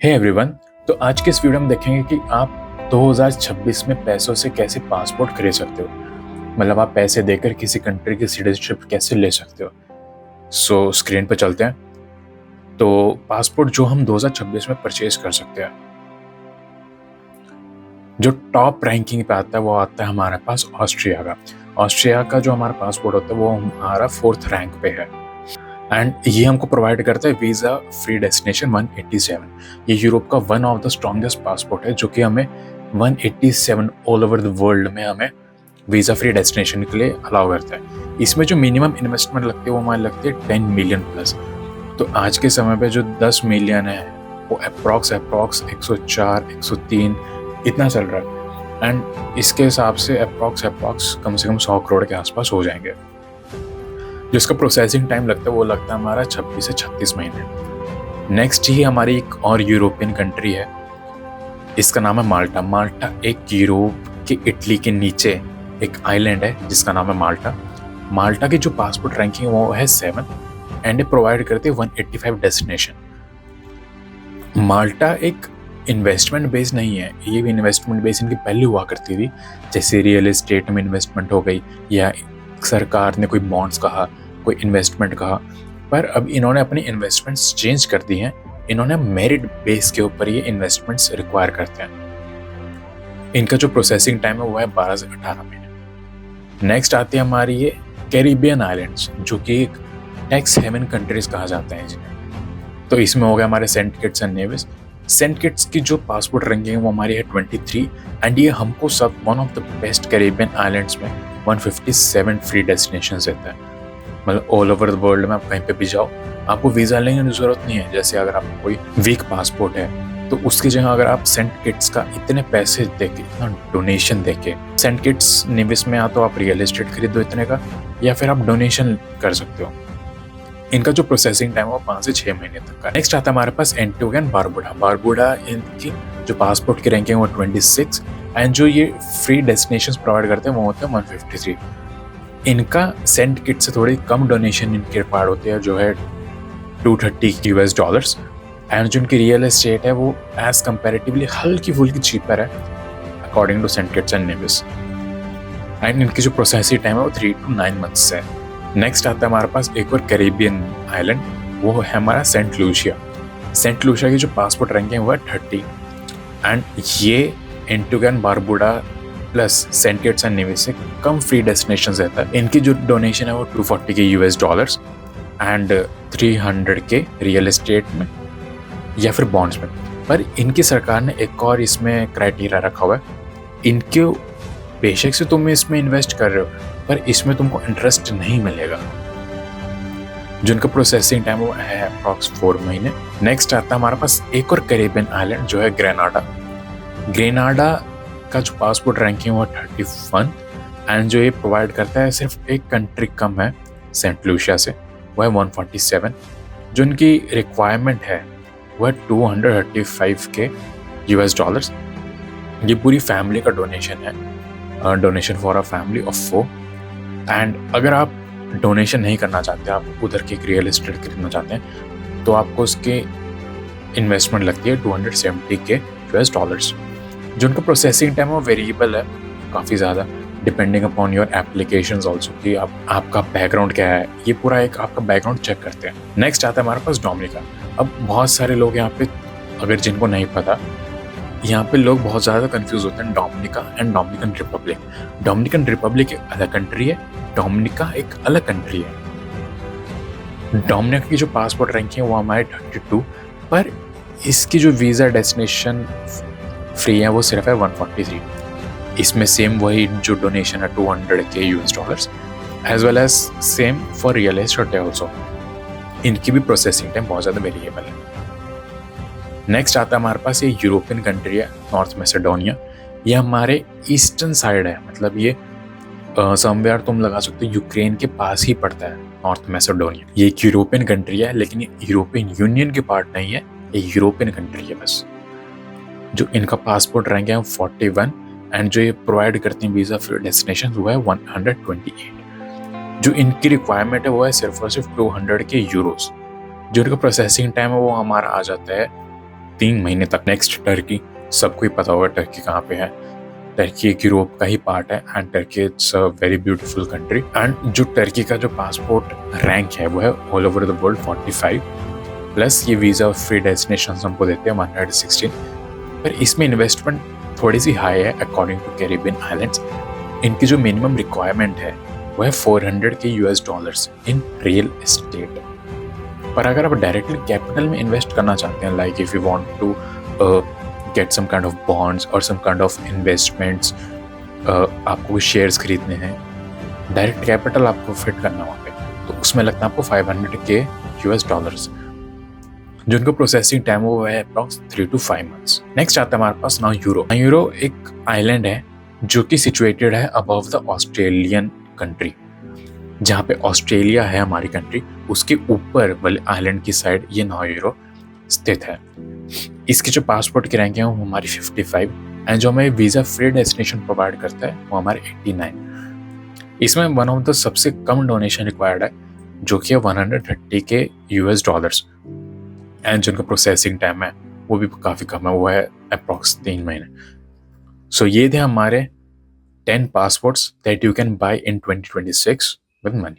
Hey everyone. तो आज के इस वीडियो में देखेंगे कि आप 2026 में पैसों से कैसे पासपोर्ट खरीद सकते हो। मतलब आप पैसे देकर किसी कंट्री की सिटीजनशिप कैसे ले सकते हो। सो स्क्रीन पर चलते हैं। तो पासपोर्ट जो हम 2026 में परचेज कर सकते हैं, जो टॉप रैंकिंग पे आता है वो आता है हमारे पास ऑस्ट्रिया का। ऑस्ट्रिया का जो हमारा पासपोर्ट होता है वो हमारा 4th रैंक पे है एंड ये हमको प्रोवाइड करता है वीज़ा फ्री डेस्टिनेशन 187। ये यूरोप का one of the strongest passport है जो कि हमें 187 ऑल ओवर द वर्ल्ड में हमें वीज़ा फ्री डेस्टिनेशन के लिए अलाउ करता है। इसमें जो मिनिमम इन्वेस्टमेंट लगती है वो हमारी लगती है 10 मिलियन प्लस। तो आज के समय पे जो 10 मिलियन है वो अप्रॉक्स 104 103 इतना चल रहा है एंड इसके हिसाब से अप्रॉक्स कम से कम 100 करोड़ के आसपास हो जाएंगे। जिसका प्रोसेसिंग टाइम लगता है वो लगता है हमारा 26 से 36 महीने। नेक्स्ट ही हमारी एक और यूरोपियन कंट्री है, इसका नाम है माल्टा। माल्टा एक यूरोप के इटली के नीचे एक आइलैंड है जिसका नाम है माल्टा। माल्टा की जो पासपोर्ट रैंकिंग है वो है 7 एंड प्रोवाइड करते हैं 185 डेस्टिनेशन। माल्टा एक इन्वेस्टमेंट बेस नहीं है, ये भी इन्वेस्टमेंट बेस इनकी पहले हुआ करती थी, जैसे रियल एस्टेट में इन्वेस्टमेंट हो गई या सरकार ने कोई बॉन्ड्स कहा, कोई इन्वेस्टमेंट कहा। पर अब इन्होंने अपनी इन्वेस्टमेंट्स चेंज कर दी हैं। इन्होंने मेरिट बेस के ऊपर ये इन्वेस्टमेंट्स रिक्वायर करते हैं। इनका जो प्रोसेसिंग टाइम है वो है 12 से 18 महीने। नेक्स्ट आती है हमारी ये कैरिबियन आइलैंड्स, जो कि एक टैक्स हेवन कंट्रीज कहा जाता है जिन्हें। तो इसमें हो गया हमारे Saint Kitts and Nevis. Saint Kitts की जो पासपोर्ट रैंकिंग है वो हमारी है 23 एंड ये हमको सब one of the best Caribbean islands में 157 फ्री डेस्टिनेशंस देता है। मतलब ऑल ओवर द वर्ल्ड में आप कहीं पे भी जाओ आपको वीज़ा लेने की ज़रूरत नहीं है। जैसे अगर आपको कोई वीक पासपोर्ट है तो उसकी जगह अगर आप सेंट किट्स का इतने पैसे देके, इतना डोनेशन देके, सेंट किट्स नेविस में या तो आप रियल एस्टेट खरीदो इतने का या फिर आप डोनेशन कर सकते हो। इनका जो प्रोसेसिंग टाइम है वो 5 से 6 महीने तक का। नेक्स्ट आता है हमारे पास एंटीगा एंड बारबुडा। बारबुडा इनकी जो पासपोर्ट की रैंकिंग है वो 26 एंड जो ये फ्री डेस्टिनेशंस प्रोवाइड करते हैं वो होते हैं 153। इनका सेंट किट से थोड़ी कम डोनेशन इनके रिक्वायर्ड होते हैं, जो है $230 एंड जो इनकी रियल एस्टेट है वो एज कंपेरेटिवली हल्की फुल्की चीपर है according to Saint Kitts and Nevis. And इनकी जो प्रोसेसिंग टाइम है वो 3 to 9 मंथ्स है। नेक्स्ट आता है हमारे पास एक और कैरिबियन आइलैंड, वो है हमारा सेंट लूसिया। सेंट लूसिया की जो पासपोर्ट रैंकिंग है वो है 30 एंड ये Antigua and Barbuda plus Saint Kitts and Nevis से कम फ्री डेस्टिनेशन रहता है। इनकी जो डोनेशन है वो $240 एंड 300 के रियल एस्टेट में या फिर बॉन्ड्स में। पर इनकी सरकार ने एक और इसमें क्राइटेरिया रखा हुआ है, इनके बेशक से तुम इसमें इन्वेस्ट कर रहे हो पर इसमें तुमको इंटरेस्ट नहीं मिलेगा। जिनका प्रोसेसिंग टाइम वो है अप्रॉक्स 4 महीने। नेक्स्ट आता है हमारे पास एक और कैरिबियन आइलैंड जो है ग्रेनाडा। ग्रेनाडा का जो पासपोर्ट रैंकिंग वो 31 एंड जो ये प्रोवाइड करता है सिर्फ एक कंट्री कम है सेंट लूसिया से, वो है 147। जो इनकी रिक्वायरमेंट है वो है $235 ये पूरी फैमिली का डोनेशन है, donation for a family of 4। And अगर आप डोनेशन नहीं करना चाहते, आप उधर की रियल एस्टेट खरीदना चाहते हैं तो आपको उसके इन्वेस्टमेंट लगती है $270 जो उनका प्रोसेसिंग टाइम वो वेरिएबल है काफ़ी ज़्यादा, depending upon your applications also कि आपका बैकग्राउंड क्या है। ये पूरा एक आपका बैकग्राउंड चेक करते हैं। नेक्स्ट आता है हमारे पास डोमिनिका। अब बहुत सारे लोग यहाँ पे, अगर जिनको नहीं पता, यहाँ पे लोग बहुत ज़्यादा कंफ्यूज होते हैं Dominica and Dominican Republic. Dominican Republic एक अलग कंट्री है, डोमिनिका एक अलग कंट्री है। डोमिनिका की जो पासपोर्ट रैंकिंग है वो हमारे 32 पर इसकी जो वीज़ा डेस्टिनेशन फ्री है वो सिर्फ है 143। इसमें सेम वही जो डोनेशन है $200 as well as same for real estate also. इनकी भी प्रोसेसिंग टाइम बहुत ज़्यादा वेरिएबल है। नेक्स्ट आता है हमारे पास ये यूरोपियन कंट्री है नॉर्थ मैसेडोनिया। ये हमारे ईस्टर्न साइड है, मतलब ये समवेयर तुम लगा सकते हो यूक्रेन के पास ही पड़ता है नॉर्थ मैसेडोनिया। ये एक यूरोपियन कंट्री है लेकिन ये यूरोपियन यूनियन के पार्ट नहीं है, ये यूरोपियन कंट्री है बस। जो इनका पासपोर्ट रैंक है 41 एंड जो ये प्रोवाइड करते हैं वीज़ा फ्री डेस्टिनेशन वो है 128। जो इनकी रिक्वायरमेंट है वो है सिर्फ और सिर्फ €200। जो इनका प्रोसेसिंग टाइम है वो हमारा आ जाता है 3 महीने तक। नेक्स्ट टर्की, सबको ही पता होगा टर्की कहाँ पे है। टर्की एक यूरोप का ही पार्ट है and Turkey it's a very beautiful country. And जो टर्की का जो पासपोर्ट रैंक है वो है all over the world 45, plus ये वीज़ा फ्री डेस्टिनेशन हमको देते हैं 116। पर इसमें इन्वेस्टमेंट थोड़ी सी हाई है अकॉर्डिंग टू कैरिबियन आइलैंड्स। इनकी जो मिनिमम रिक्वायरमेंट है वो है $400 इन रियल एस्टेट। पर अगर आप डायरेक्टली कैपिटल में इन्वेस्ट करना चाहते हैं, like if you want to get some kind of bonds और सम काइंड ऑफ इन्वेस्टमेंट्स, आपको शेयर्स खरीदने हैं, डायरेक्ट कैपिटल आपको फिट करना वहाँ पे, तो उसमें लगता है आपको $500 जो उनका प्रोसेसिंग टाइम वो है अप्रॉक्स 3 to 5 months। नेक्स्ट आता है हमारे पास नाउ यूरो। यूरो एक आइलैंड है जो कि सिचुएटेड है अबव द ऑस्ट्रेलियन कंट्री। जहाँ पे ऑस्ट्रेलिया है हमारी कंट्री, उसके ऊपर वाले आइलैंड की साइड ये नाउ यूरो स्थित है। इसकी जो पासपोर्ट की रैंक है वो हमारी 55 एंड जो हमें वीज़ा फ्री डेस्टिनेशन प्रोवाइड करता है वो हमारे 89। इसमें वन ऑफ द सबसे कम डोनेशन रिक्वायर्ड है जो कि है $130 एंड जिनका प्रोसेसिंग टाइम है वो भी काफ़ी कम है, वो है अप्रॉक्स 3 महीने। सो ये थे हमारे 10 passports that you can buy in 2026 with money।